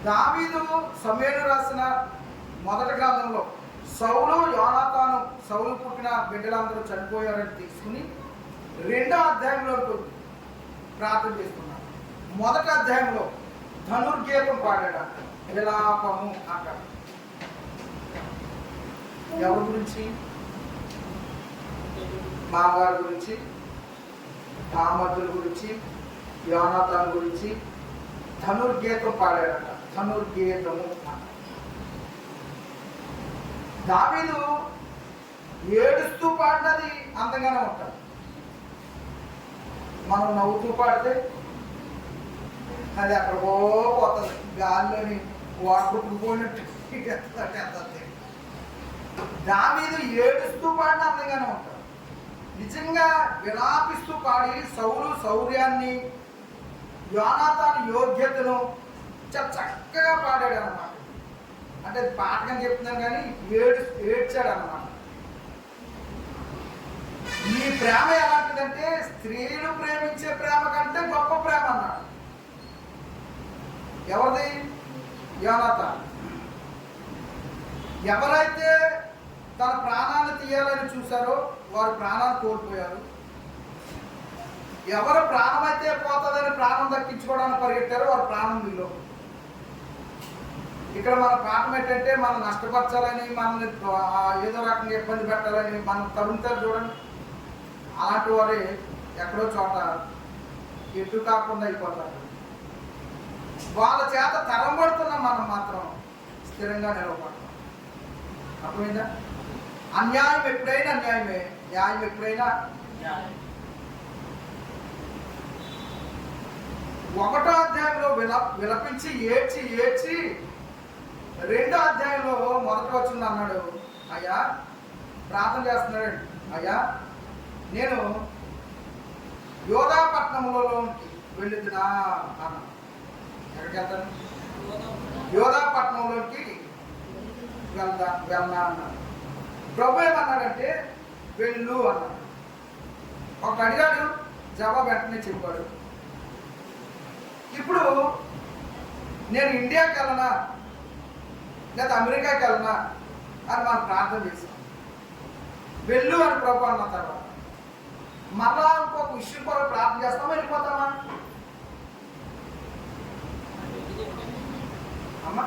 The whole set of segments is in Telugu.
దావీదు సమూయేలు రాసిన మొదటి గ్రంథంలో సౌలు యోనాతాను సౌలు పుట్టిన బిడ్డలందరూ చనిపోయారని తీసుకుని రెండో అధ్యాయంలో ప్రార్థన చేస్తున్నారు. మొదటి అధ్యాయంలో ధనుర్గీతం పాడాడు, విలాపము అంటాడు. ఎవరి గురించి? మామగారి గురించి, మామద్దుల గురించి, యోనాతాను గురించి ధనుర్గీతం పాడాడట. ధనుర్గీతము. దావీదు ఏడుస్తూ పాడినది అందంగానే ఉంటుంది. మనం నవ్వుతూ పాడితే అది అక్కడికో పోతుంది, గాల్లోని వాటర్ పోయినట్టు. దావీదు ఏడుస్తూ పాడిన అందంగానే ఉంటుంది. నిజంగా విలాపిస్తూ పాడి సౌలు శౌర్యాన్ని, యోనాతాను యోగ్యతను చక్కగా పాడాడు అన్నమాట. అంటే అది పాటకని చెప్తున్నాను కానీ ఏడ్చాడు అన్నమాట. ఈ ప్రేమ ఎలాంటిదంటే స్త్రీలు ప్రేమించే ప్రేమ కంటే గొప్ప ప్రేమ అన్నాడు. ఎవరిది? యోనాతాను. ఎవరైతే తన ప్రాణాన్ని తీయాలని చూశారో వారు ప్రాణాన్ని కోల్పోయారు. ఎవరు ప్రాణం అయితే పోతుందని ప్రాణం దక్కించుకోవడానికి పరిగెట్టారో వారు ప్రాణం విలువ. ఇక్కడ మన పాఠం ఏంటంటే మనం నష్టపరచాలని, మనల్ని ఏదో రకంగా ఇబ్బంది పెట్టాలని మనం తరుముతారు చూడండి. అలాంటి వారే ఎక్కడో చోట ఎటు కాకుండా అయిపోతారు. వాళ్ళ చేత తరంబడుతున్న మనం మాత్రం స్థిరంగా నిలవబడతాం. అర్థమైందా? అన్యాయం ఎప్పుడైనా అన్యాయమే, న్యాయం ఎప్పుడైనా న్యాయం. ఒకటో అధ్యాయంలో విలపించి ఏడ్చి ఏడ్చి రెండో అధ్యాయంలో మొదటి వచ్చింది అన్నాడు, అయ్యా ప్రార్థన చేస్తున్నాడు, అయ్యా నేను యోధాపట్నంలోకి వెళ్ళిద్దునా అన్నాడు. ఎక్కడికి వెళ్తాను? యోధాపట్నంలోకి వెళ్ళనా అన్నాడు. ప్రభు ఏమన్నాడంటే వెళ్ళు అన్నాడు. ఒక అడిగాడు, జవాబు వెంటనే చెప్పాడు. ఇప్పుడు నేను ఇండియాకి వెళ్ళనా లేదా అమెరికాకి వెళ్ళనా అని మనం ప్రార్థన చేసాం. వెళ్ళు అని ప్రభు అన్న తర్వాత మరలా ఇంకొక విషయం కొరకు ప్రార్థన చేస్తామా, వెళ్ళిపోతామా? అమ్మా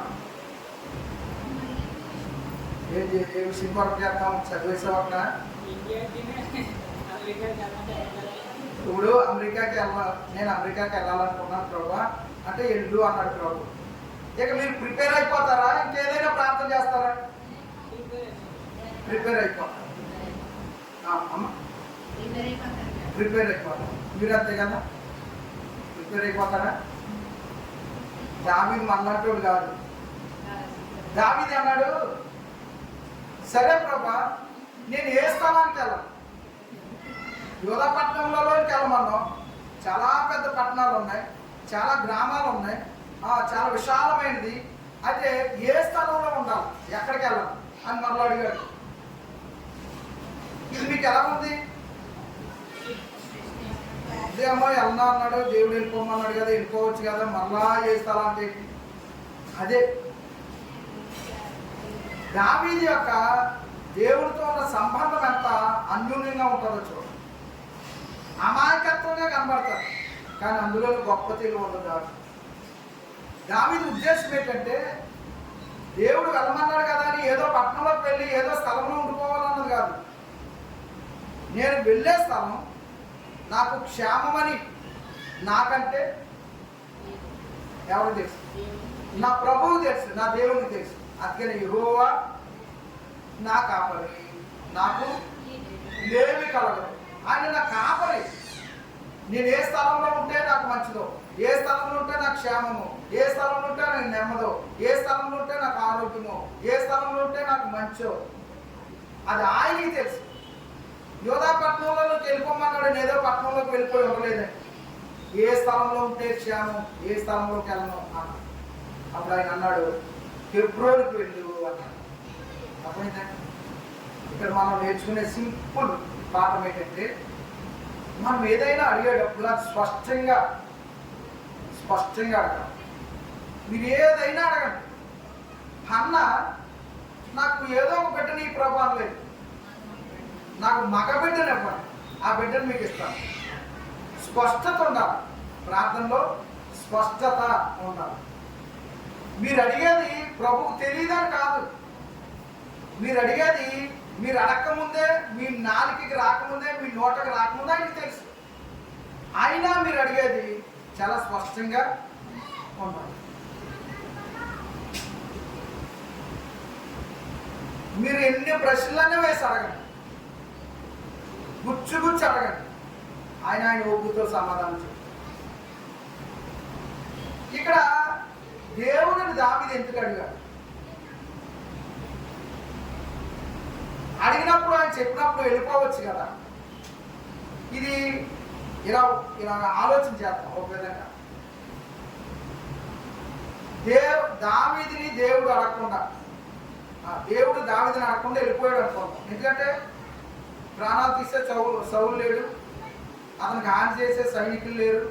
ఏ విషయం కొరకు చేస్తాం? చదివేసేవాక ఇప్పుడు అమెరికాకి నేను అమెరికాకి వెళ్ళాలనుకున్నాను ప్రభు అంటే వెళ్ళు అన్నాడు ప్రభు. ఇక మీరు ప్రిపేర్ అయిపోతారా, ఇంకేదైనా ప్రార్థన చేస్తారా? ప్రిపేర్ అయిపోతారు. అమ్మ ప్రిపేర్ అయిపోతారు. మీరు అంతే కదా, ప్రిపేర్ అయిపోతారా? దావీదు అన్నట్టు కాదు. దావీదు అన్నాడు, సరే ప్రభా నేను ఏ స్థలానికి వెళ్ళను, యోధాపట్నంలోకి వెళ్ళమన్నాం. చాలా పెద్ద పట్టణాలు ఉన్నాయి, చాలా గ్రామాలు ఉన్నాయి, చాలా విశాలమైనది. అయితే ఏ స్థలంలో ఉండాలి, ఎక్కడికి వెళ్ళాలి అని మరలా అడిగాడు. ఇది మీకు ఎలా ఉంది? ఇదేమో వెళ్ళనా అన్నాడు, దేవుడు వెళ్ళిపోమన్నాడు కదా, వెళ్ళిపోవచ్చు కదా, మరలా ఏ స్థలానికి? అదే దావీదు యొక్క దేవుడితో ఉన్న సంబంధం ఎంత అన్యోన్యంగా ఉంటుందో చూడండి. అమాయకత్వంగా కనబడతారు కానీ అందులో గొప్ప తెలివి ఉండదు. దావీదు ఉద్దేశం ఏంటంటే దేవుడు వెళ్ళమన్నాడు కదా అని ఏదో పట్టణంలోకి వెళ్ళి ఏదో స్థలంలో ఉండిపోవాలన్నది కాదు. నేను వెళ్ళే స్థలం నాకు క్షేమమని నాకంటే ఎవరు తెలుసు? నా ప్రభువు తెలుసు, నా దేవునికి తెలుసు. అందుకని యెహోవా నా కాపరి, నాకు ఏమి కలగదు. ఆయన నా కాపరి. నేను ఏ స్థలంలో ఉంటే నాకు మంచిదో, ఏ స్థలంలో ఉంటే నాకు క్షేమము, ఏ స్థలంలో ఉంటే నాకు నెమ్మదో, ఏ స్థలంలో ఉంటే నాకు ఆరోగ్యమో, ఏ స్థలంలో ఉంటే నాకు మంచో అది ఆయనకి తెలుసు. యోధాపట్నంలోకి వెళ్ళిపోమన్నాడు, ఏదో పట్టణంలోకి వెళ్ళిపోయి ఉండలేదండి. ఏ స్థలంలో ఉంటే క్షేమం, ఏ స్థలంలోకి వెళ్ళను అన్నాడు. అప్పుడు ఆయన అన్నాడు, హెబ్రోనుకి వెళ్ళు అన్నాడు. అర్థమైందండి? ఇక్కడ మనం నేర్చుకునే సింపుల్ పాఠం ఏంటంటే మనం ఏదైనా అడిగేటప్పుడు అది స్పష్టంగా అడగాలి. మీరు ఏదైనా అడగండి. హన్న నాకు ఏదో ఒక బిడ్డని ఈ ప్రభావం లేదు, నాకు మగ బిడ్డని ఇవ్వండి, ఆ బిడ్డను మీకు ఇస్తాను. స్పష్టత ఉండాలి, ప్రార్థనలో స్పష్టత ఉండాలి. మీరు అడిగేది ప్రభుకు తెలియదని కాదు, మీరు అడిగేది మీరు అడగకముందే, మీ నాలుకకి రాకముందే, మీ నోటకి రాకముందే ఆయనకి తెలుసు. అయినా మీరు అడిగేది చాలా స్పష్టంగా ఉండాలి. మీరు ఎన్ని ప్రశ్నలన్నీ వేసి అడగండి, గుచ్చు గుచ్చు అడగండి, ఆయన ఓపుతో సమాధానం చెప్పారు. ఇక్కడ దేవుడిని దావీదు ఎందుకు అడిగాడు? అడిగినప్పుడు ఆయన చెప్పినప్పుడు వెళ్ళిపోవచ్చు కదా. ఇది ఇలా ఇలా ఆలోచన చేద్దాం. ఒక విధంగా దావీదుని దేవుడు అడగకుండా, దేవుడు దావీదుని అడగకుండా వెళ్ళిపోయాడు అనుకోండి. ఎందుకంటే ప్రాణాలు తీసే సౌలు లేడు, అతనికి హాని చేసే సైనికులు లేరు.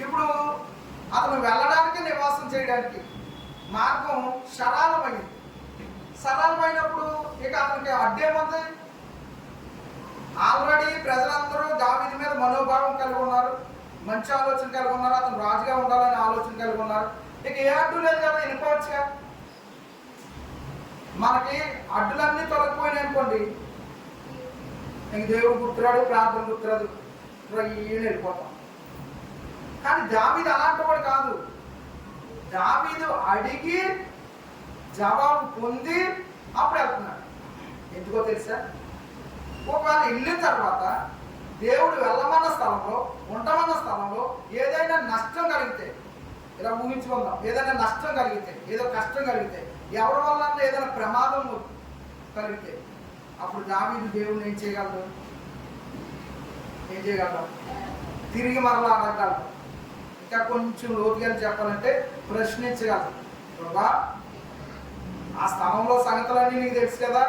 ఇప్పుడు అతను వెళ్ళడానికి, నివాసం చేయడానికి మార్గం సరళమైంది. సరళమైనప్పుడు ఇక అతనికి అడ్డేముంది? ఆల్రెడీ ప్రజలందరూ దావీదు మీద మనోభావం కలిగి ఉన్నారు, మంచి ఆలోచన కలిగి ఉన్నారు, అతను రాజుగా ఉండాలని ఆలోచన కలిగి ఉన్నారు. ఇక ఏ అడ్డు లేదు కదా, వెళ్ళిపోవచ్చుగా. మనకి అడ్డులన్నీ తొలగిపోయినాయి అనుకోండి, ఇంక దేవుడు గుర్తురాడు, ప్రార్థన గుర్తురాదు, ఈయన వెళ్ళిపోతాం. కానీ దావీదు అలాంటి వాడు కాదు. దావీదు అడిగి జవాబు పొంది అప్పుడు వెళ్తున్నాడు. ఎందుకో తెలుసా? ఒకవేళ వెళ్ళిన తర్వాత దేవుడు వెళ్ళమన్న స్థలంలో, ఉండమన్న స్థలంలో ఏదైనా నష్టం కలిగితే, ఇలా ఊహించుకుందాం, ఏదైనా నష్టం కలిగితే, ఏదో కష్టం కలిగితే, ఎవరి వల్ల ఏదైనా ప్రమాదం కలిగితే, అప్పుడు దావీదు దేవుడిని ఏం చేయగలరు? తిరిగి మరలా అడగలరు. ఇంకా కొంచెం లోతుగా చెప్పాలంటే ప్రశ్నించగలరు. ప్రభా, ఆ స్థలంలో సంగతులన్నీ నీకు తెలుసు కదా,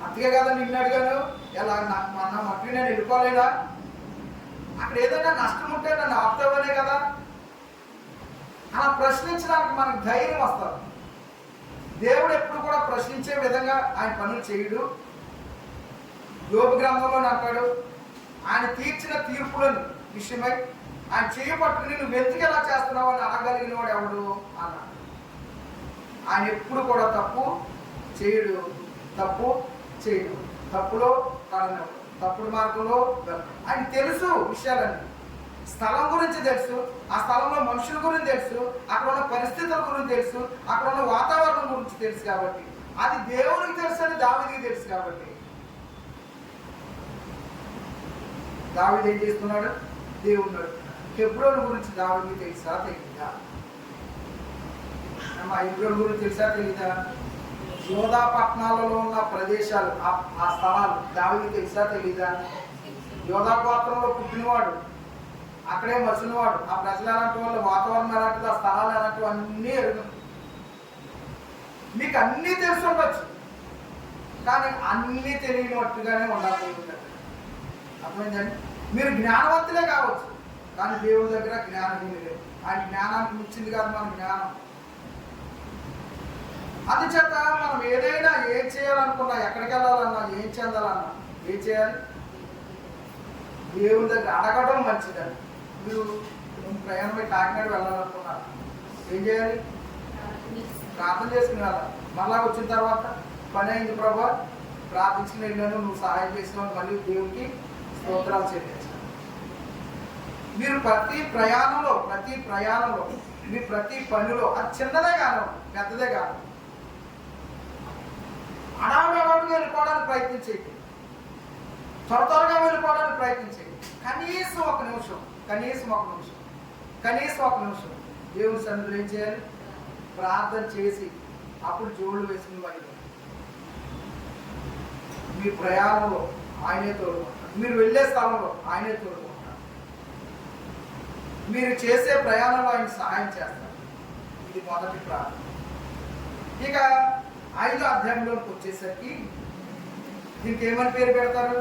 అందుకే కదా నిన్ను అడిగాను, ఎలా మన మట్టి నేను వెళ్ళిపోలేదా? అక్కడ ఏదైనా నష్టం ఉంటే నన్ను ఆపుతావనే కదా. అలా ప్రశ్నించడానికి మనకు ధైర్యం వస్తుంది. దేవుడు ఎప్పుడు కూడా ప్రశ్నించే విధంగా ఆయన పనులు చేయడు. యోబు గ్రంథంలో అంటాడు, ఆయన తీర్చిన తీర్పులను విషయమై ఆయన చేయబట్టుకుని నువ్వు ఎందుకు ఎలా చేస్తున్నావు అని అనగలిగిన వాడు ఎవడు అన్నాడు. ఆయన ఎప్పుడు కూడా తప్పు చేయడు, తప్పులో కారణం, తప్పుడు మార్గంలో ఆయన తెలుసు విషయాలన్నీ. స్థలం గురించి తెలుసు, ఆ స్థలంలో మనుషుల గురించి తెలుసు, అక్కడ ఉన్న పరిస్థితుల గురించి తెలుసు, అక్కడ ఉన్న వాతావరణం గురించి తెలుసు. కాబట్టి అది దేవునికి తెలుసు అని దావీదుకి తెలుసు. కాబట్టి దావీదు ఏం చేస్తున్నాడు? దేవుడు హెబ్రోను గురించి దావీదుకి తెలుసా తెలీదా? హెబ్రోను గురించి తెలుసా తెలీదా? యోధా పట్టణాలలో ఉన్న ప్రదేశాలు, ఆ స్థలాలు దావీదుకి తెలుసా తెలీదా? యోధా గోత్రంలో పుట్టినవాడు, అక్కడే మసినవాడు. ఆ ప్రజలు ఎలాంటి వాళ్ళు, వాతావరణం ఎలాంటిది, ఆ స్థలాలు ఎలాంటివి అన్నీ ఎరుగు. మీకు అన్నీ తెలిసి ఉండొచ్చు, కానీ అన్నీ తెలియనట్టుగానే ఉండాలి దేవుడి దగ్గర. అర్థమైందండి? మీరు జ్ఞానవంతులే కావచ్చు, కానీ దేవుడి దగ్గర జ్ఞానం లేదు. ఆయన జ్ఞానానికి మించింది కాదు మన జ్ఞానం. అందుచేత మనం ఏదైనా ఏం చేయాలనుకున్నా, ఎక్కడికి వెళ్ళాలన్నా, ఏం చెందాలన్నా ఏం చేయాలి? దేవుడి దగ్గర అడగడం మంచిదండి. మీరు ప్రయాణమై కాకినాడ వెళ్ళాలనుకున్నారు, ఏం చేయాలి? ప్రార్థన చేసుకుని వెళ్ళాలి. మళ్ళా వచ్చిన తర్వాత పని అయింది ప్రభా, ప్రార్థించిన వెళ్ళాను, నువ్వు సహాయం చేసినావు, మళ్ళీ దేవుడికి స్తోత్రాలు చెల్లించాలి. మీరు ప్రతి ప్రయాణంలో మీ ప్రతి పనిలో, అది చిన్నదే కాదు పెద్దదే కాదు, అడావుడిగా వెళ్ళిపోవడానికి ప్రయత్నించేది, త్వరగా వెళ్ళిపోవడానికి ప్రయత్నించేది. కనీసం ఒక నిమిషం దేవుని సన్నిధిలో ఏం చేయాలి? ప్రార్థన చేసి అప్పుడు జోళ్ళు వేసుకుని బయట. మీ ప్రయాణంలో ఆయనే తోడుకుంటారు, మీరు వెళ్ళే స్థలంలో ఆయనే తోడుకుంటారు, మీరు చేసే ప్రయాణంలో ఆయన సహాయం చేస్తారు. ఇది మొదటి ప్రార్థన. ఇక 5వ అధ్యాయంలోకి వచ్చేసరికి దీనికి ఏమని పేరు పెడతారు?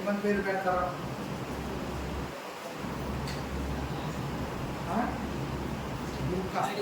ఏమని పేరు పెడతారు?